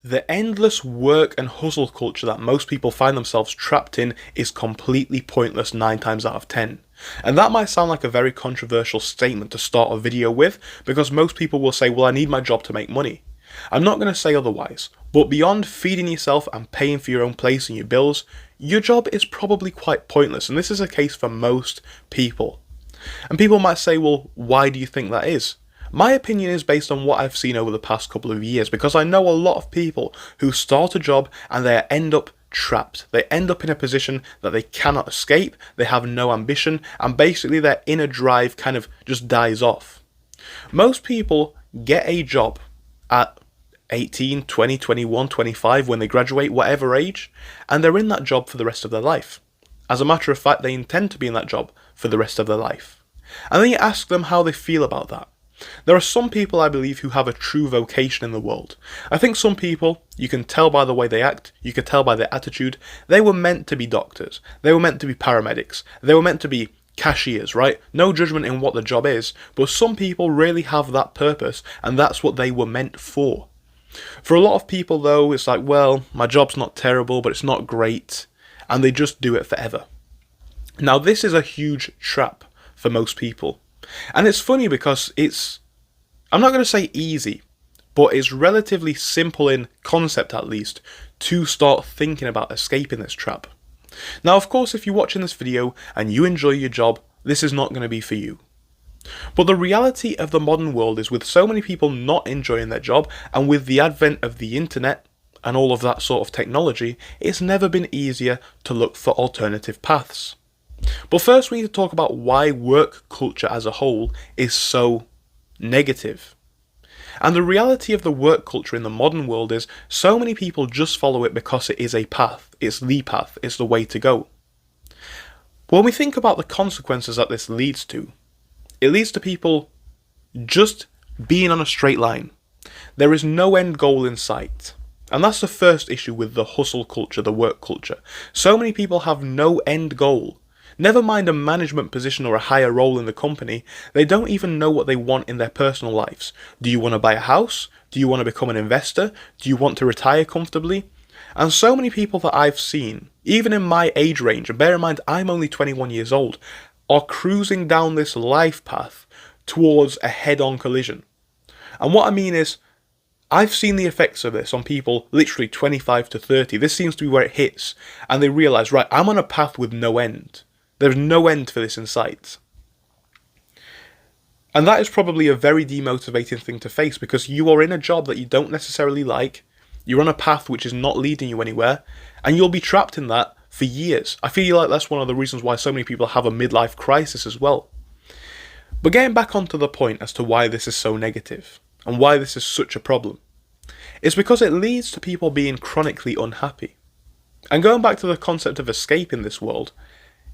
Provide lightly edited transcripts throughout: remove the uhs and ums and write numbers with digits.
The endless work and hustle culture that most people find themselves trapped in is completely pointless 9 times out of 10. And that might sound like a very controversial statement to start a video with, because most people will say, well, I need my job to make money. I'm not going to say otherwise, but beyond feeding yourself and paying for your own place and your bills, your job is probably quite pointless, and this is a case for most people. And people might say, well, why do you think that is? My opinion is based on what I've seen over the past couple of years, because I know a lot of people who start a job and they end up trapped. They end up in a position that they cannot escape, they have no ambition, and basically their inner drive kind of just dies off. Most people get a job at 18, 20, 21, 25 when they graduate, whatever age, and they're in that job for the rest of their life. As a matter of fact, they intend to be in that job for the rest of their life. And then you ask them how they feel about that. There are some people, I believe, who have a true vocation in the world. I think some people, you can tell by the way they act, you can tell by their attitude, they were meant to be doctors, they were meant to be paramedics, they were meant to be cashiers, right? No judgment in what the job is, but some people really have that purpose, and that's what they were meant for. For a lot of people, though, it's like, well, my job's not terrible, but it's not great, and they just do it forever. Now, this is a huge trap for most people. And it's funny because I'm not going to say easy, but it's relatively simple in concept at least to start thinking about escaping this trap. Now, of course, if you're watching this video and you enjoy your job, this is not going to be for you. But the reality of the modern world is, with so many people not enjoying their job, and with the advent of the internet and all of that sort of technology, it's never been easier to look for alternative paths. But first we need to talk about why work culture as a whole is so negative. And the reality of the work culture in the modern world is, so many people just follow it because it is a path, it's the path, it's the way to go. When we think about the consequences that this leads to, it leads to people just being on a straight line. There is no end goal in sight. And that's the first issue with the hustle culture, the work culture. So many people have no end goal. Never mind a management position or a higher role in the company, they don't even know what they want in their personal lives. Do you want to buy a house? Do you want to become an investor? Do you want to retire comfortably? And so many people that I've seen, even in my age range, and bear in mind I'm only 21 years old, are cruising down this life path towards a head-on collision. And what I mean is, I've seen the effects of this on people literally 25 to 30. This seems to be where it hits, and they realise, right, I'm on a path with no end. There's no end for this in sight. And that is probably a very demotivating thing to face, because you are in a job that you don't necessarily like, you're on a path which is not leading you anywhere, and you'll be trapped in that for years. I feel like that's one of the reasons why so many people have a midlife crisis as well. But getting back onto the point as to why this is so negative, and why this is such a problem, it's because it leads to people being chronically unhappy. And going back to the concept of escaping this world,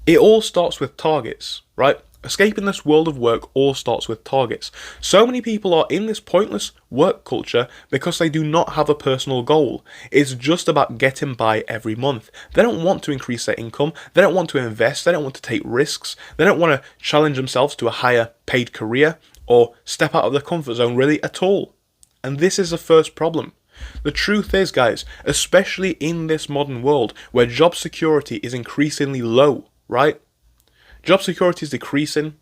it all starts with targets, right? Escaping this world of work all starts with targets. So many people are in this pointless work culture because they do not have a personal goal. It's just about getting by every month. They don't want to increase their income. They don't want to invest. They don't want to take risks. They don't want to challenge themselves to a higher paid career or step out of their comfort zone really at all. And this is the first problem. The truth is, guys, especially in this modern world where job security is increasingly low, right? Job security is decreasing,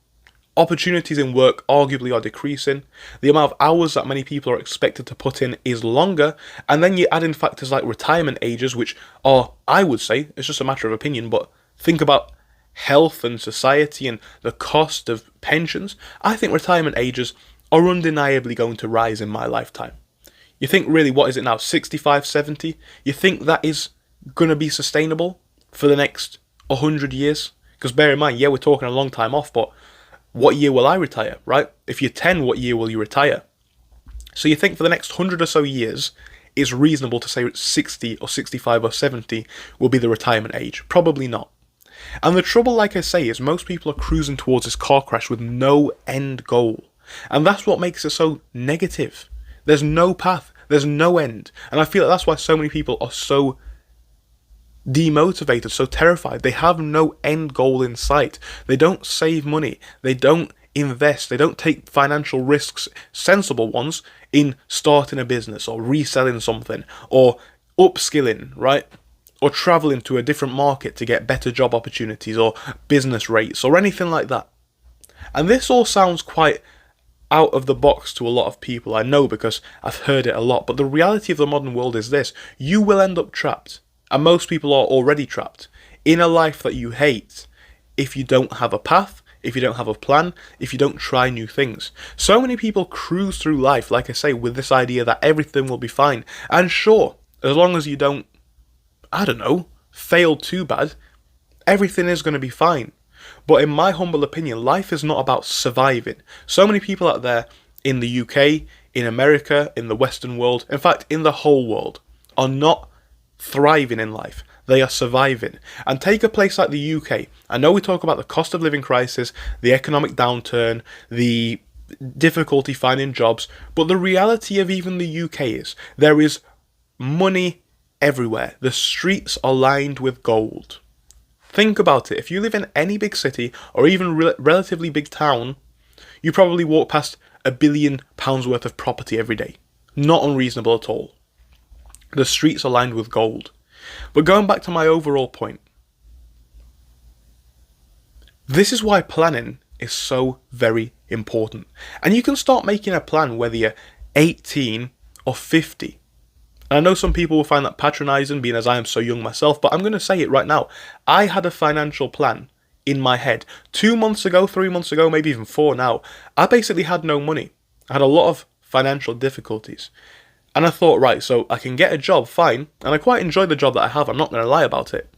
opportunities in work arguably are decreasing, the amount of hours that many people are expected to put in is longer, and then you add in factors like retirement ages, which are, I would say, it's just a matter of opinion, but think about health and society and the cost of pensions. I think retirement ages are undeniably going to rise in my lifetime. You think, really, what is it now, 65, 70? You think that is going to be sustainable for the next 100 years? Because bear in mind, yeah, we're talking a long time off, but what year will I retire, right? If you're 10, what year will you retire? So you think for the next 100 or so years, it's reasonable to say 60 or 65 or 70 will be the retirement age? Probably not. And the trouble, like I say, is most people are cruising towards this car crash with no end goal. And that's what makes it so negative. There's no path, there's no end. And I feel like that's why so many people are so demotivated, so terrified. They have no end goal in sight. They don't save money. They don't invest, they don't take financial risks, sensible ones, in starting a business or reselling something or upskilling, right? Or traveling to a different market to get better job opportunities or business rates or anything like that. And this all sounds quite out of the box to a lot of people, I know, because I've heard it a lot, but the reality of the modern world is this: you will end up trapped, and most people are already trapped, in a life that you hate if you don't have a path, if you don't have a plan, if you don't try new things. So many people cruise through life, like I say, with this idea that everything will be fine, and sure, as long as you don't, I don't know, fail too bad, everything is going to be fine. But in my humble opinion, life is not about surviving. So many people out there in the UK, in America, in the Western world, in fact, in the whole world, are not thriving in life. They are surviving. And take a place like the UK. I know we talk about the cost of living crisis, the economic downturn, the difficulty finding jobs, but the reality of even the UK is there is money everywhere. The streets are lined with gold. Think about it. If you live in any big city or even relatively big town, you probably walk past £1 billion worth of property every day. Not unreasonable at all. The streets are lined with gold. But going back to my overall point, this is why planning is so very important. And you can start making a plan whether you're 18 or 50. And I know some people will find that patronising, being as I am so young myself, but I'm going to say it right now. I had a financial plan in my head 2 months ago, 3 months ago, maybe even 4 now. I basically had no money. I had a lot of financial difficulties. And I thought, right, so I can get a job, fine, and I quite enjoy the job that I have, I'm not going to lie about it.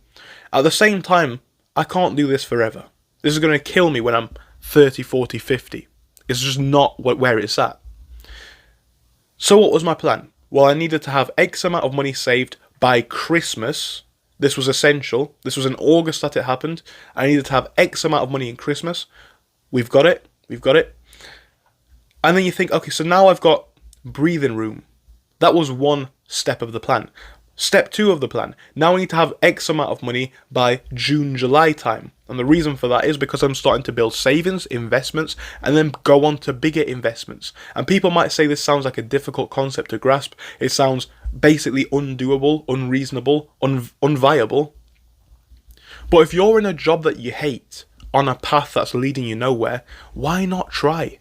At the same time, I can't do this forever. This is going to kill me when I'm 30, 40, 50. It's just not where it's at. So what was my plan? Well, I needed to have X amount of money saved by Christmas. This was essential. This was in August that it happened. I needed to have X amount of money in Christmas. We've got it. We've got it. And then you think, okay, so now I've got breathing room. That was one step of the plan. Step 2 of the plan. Now I need to have X amount of money by June, July time. And the reason for that is because I'm starting to build savings, investments, and then go on to bigger investments. And people might say this sounds like a difficult concept to grasp. It sounds basically undoable, unreasonable, unviable. But if you're in a job that you hate, on a path that's leading you nowhere, why not try?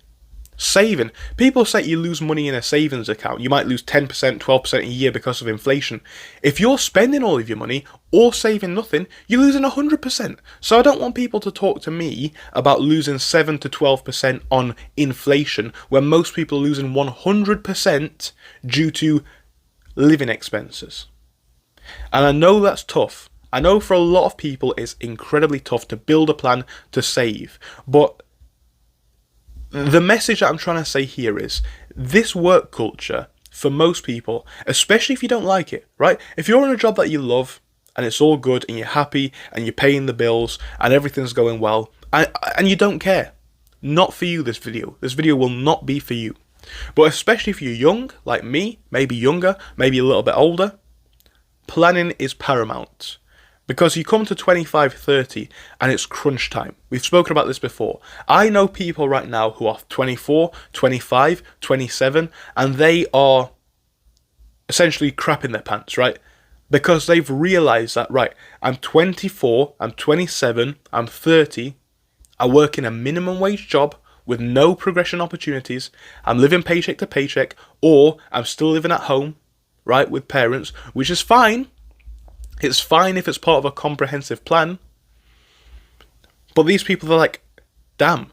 Saving. People say you lose money in a savings account. You might lose 10%, 12% a year because of inflation. If you're spending all of your money or saving nothing, you're losing 100%. So I don't want people to talk to me about losing 7 to 12% on inflation when most people are losing 100% due to living expenses. And I know that's tough. I know for a lot of people it's incredibly tough to build a plan to save. But the message that I'm trying to say here is this work culture, for most people, especially if you don't like it, right? If you're in a job that you love and it's all good and you're happy and you're paying the bills and everything's going well and you don't care, not for you this video. This video will not be for you. But especially if you're young, like me, maybe younger, maybe a little bit older, planning is paramount. Because you come to 25, 30 and it's crunch time. We've spoken about this before. I know people right now who are 24, 25, 27 and they are essentially crapping their pants, right? Because they've realised that, right, I'm 24, I'm 27, I'm 30, I work in a minimum wage job with no progression opportunities, I'm living paycheck to paycheck, or I'm still living at home, right, with parents, which is fine. It's fine if it's part of a comprehensive plan. But these people are like, damn.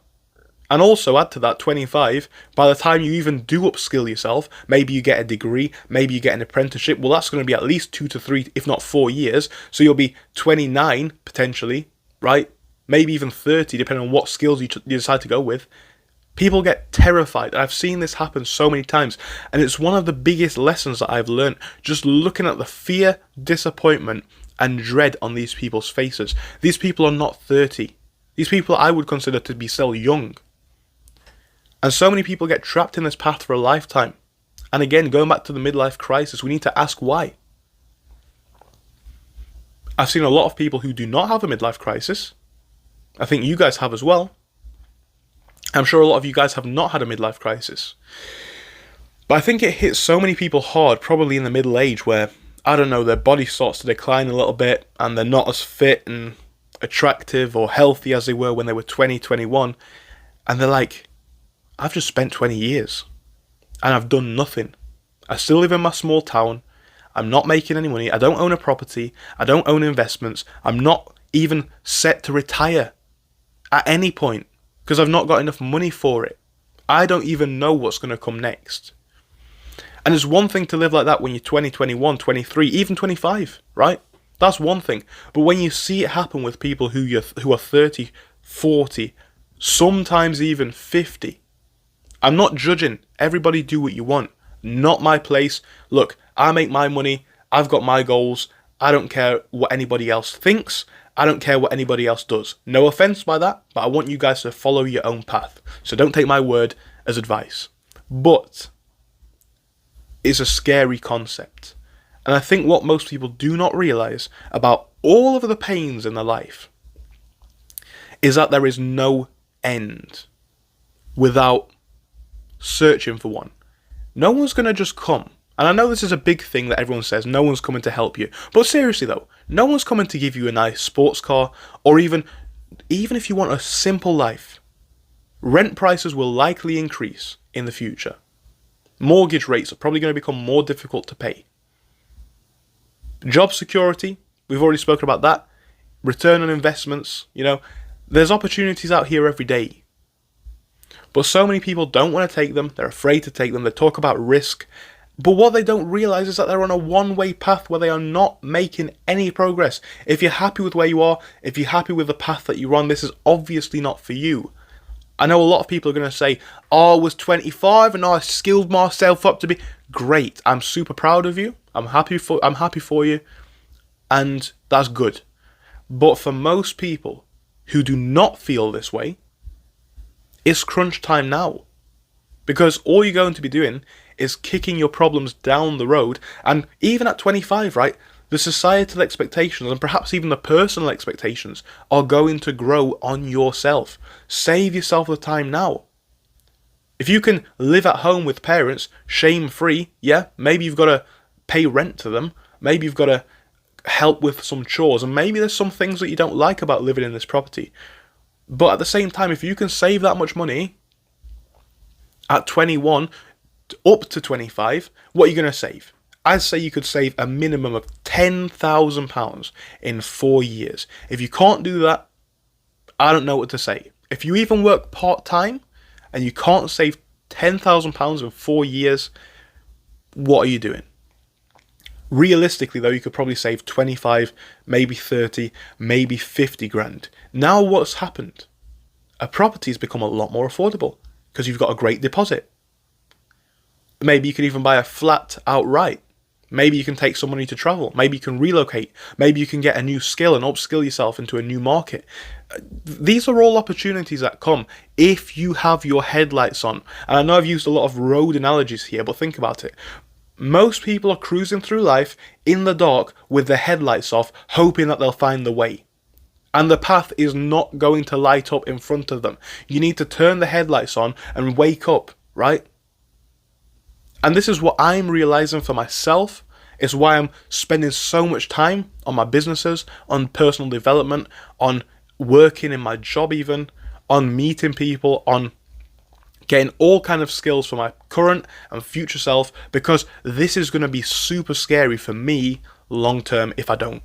And also add to that, 25, by the time you even do upskill yourself, maybe you get a degree, maybe you get an apprenticeship, well that's going to be at least 2 to 3, if not 4 years. So you'll be 29, potentially, right? Maybe even 30, depending on what skills you decide to go with. People get terrified. I've seen this happen so many times. And it's one of the biggest lessons that I've learned, just looking at the fear, disappointment, and dread on these people's faces. These people are not 30. These people I would consider to be still young. And so many people get trapped in this path for a lifetime. And again, going back to the midlife crisis, we need to ask why. I've seen a lot of people who do not have a midlife crisis. I think you guys have as well. I'm sure a lot of you guys have not had a midlife crisis. But I think it hits so many people hard, probably in the middle age, where, I don't know, their body starts to decline a little bit and they're not as fit and attractive or healthy as they were when they were 20, 21. And they're like, I've just spent 20 years and I've done nothing. I still live in my small town. I'm not making any money. I don't own a property. I don't own investments. I'm not even set to retire at any point because I've not got enough money for it. I don't even know what's going to come next. And it's one thing to live like that when you're 20, 21, 23, even 25, right? That's one thing. But when you see it happen with people who are 30, 40, sometimes even 50, I'm not judging. Everybody do what you want. Not my place. Look, I make my money. I've got my goals. I don't care what anybody else thinks. I don't care what anybody else does. No offense by that, but I want you guys to follow your own path. So don't take my word as advice. But it's a scary concept. And I think what most people do not realize about all of the pains in their life is that there is no end without searching for one. No one's going to just come. And I know this is a big thing that everyone says, no one's coming to help you. But seriously though, no one's coming to give you a nice sports car, or even if you want a simple life. Rent prices will likely increase in the future. Mortgage rates are probably going to become more difficult to pay. Job security, we've already spoken about that. Return on investments, there's opportunities out here every day. But so many people don't want to take them. They're afraid to take them. They talk about risk. But what they don't realize is that they're on a one-way path where they are not making any progress. If you're happy with where you are, if you're happy with the path that you're on, this is obviously not for you. I know a lot of people are going to say, I was 25 and I skilled myself up to be great. I'm super proud of you. I'm happy for you. And that's good. But for most people who do not feel this way, it's crunch time now. Because all you're going to be doing is kicking your problems down the road. And even at 25, right, the societal expectations and perhaps even the personal expectations are going to grow on yourself. Save yourself the time now. If you can live at home with parents, shame-free, yeah, maybe you've got to pay rent to them. Maybe you've got to help with some chores. And maybe there's some things that you don't like about living in this property. But at the same time, if you can save that much money at 21 up to 25, what are you going to save? I'd say you could save a minimum of £10,000 in 4 years. If you can't do that, I don't know what to say. If you even work part-time and you can't save £10,000 in 4 years, what are you doing? Realistically though, you could probably save 25, maybe 30, maybe 50 grand. Now what's happened? A property's become a lot more affordable because you've got a great deposit. Maybe you could even buy a flat outright. Maybe you can take some money to travel. Maybe you can relocate. Maybe you can get a new skill and upskill yourself into a new market. These are all opportunities that come if you have your headlights on. And I know I've used a lot of road analogies here, but think about it. Most people are cruising through life in the dark with their headlights off, hoping that they'll find the way. And the path is not going to light up in front of them. You need to turn the headlights on and wake up, right? And this is what I'm realizing for myself. It's why I'm spending so much time on my businesses, on personal development, on working in my job even, on meeting people, on getting all kind of skills for my current and future self, because this is going to be super scary for me long term if I don't.